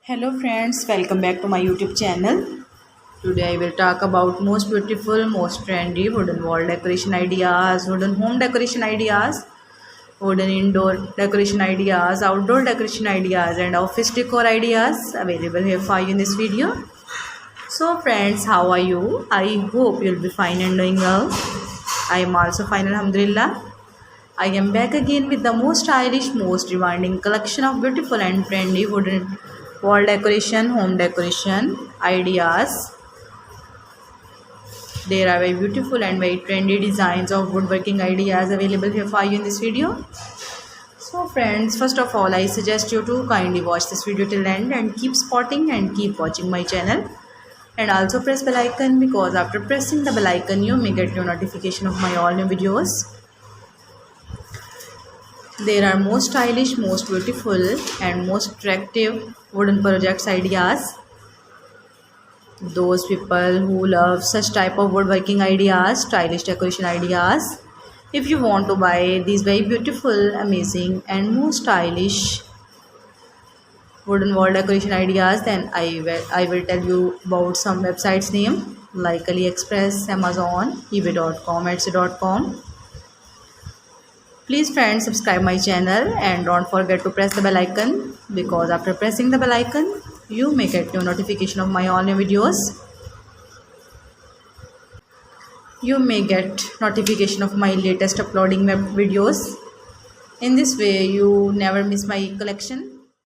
Hello friends, welcome back to my YouTube channel. Today I will talk about most beautiful, most trendy wooden wall decoration ideas, wooden home decoration ideas, wooden indoor decoration ideas, outdoor decoration ideas and office decor ideas available here for you in this video. So friends, how are you? I hope you'll be fine and doing well. I am also fine, alhamdulillah. I am back again with the most stylish, most demanding collection of beautiful and trendy wooden wall decoration, home decoration ideas. There are very beautiful and very trendy designs of woodworking ideas available here for you in this video. So friends, first of all, I suggest you to kindly watch this video till end and keep spotting and keep watching my channel. And also press bell icon, because after pressing the bell icon, you may get your notification of my all new videos. There are most stylish, most beautiful and most attractive wooden projects ideas. Those people who love such type of woodworking ideas, stylish decoration ideas, if you want to buy these very beautiful, amazing and most stylish wooden wall decoration ideas, then I will tell you about some websites name like AliExpress, Amazon, eBay.com, Etsy.com. Please friends, subscribe my channel and don't forget to press the bell icon, because after pressing the bell icon you may get your notification of my all new videos. You may get notification of my latest uploading videos. In this way you never miss my collection.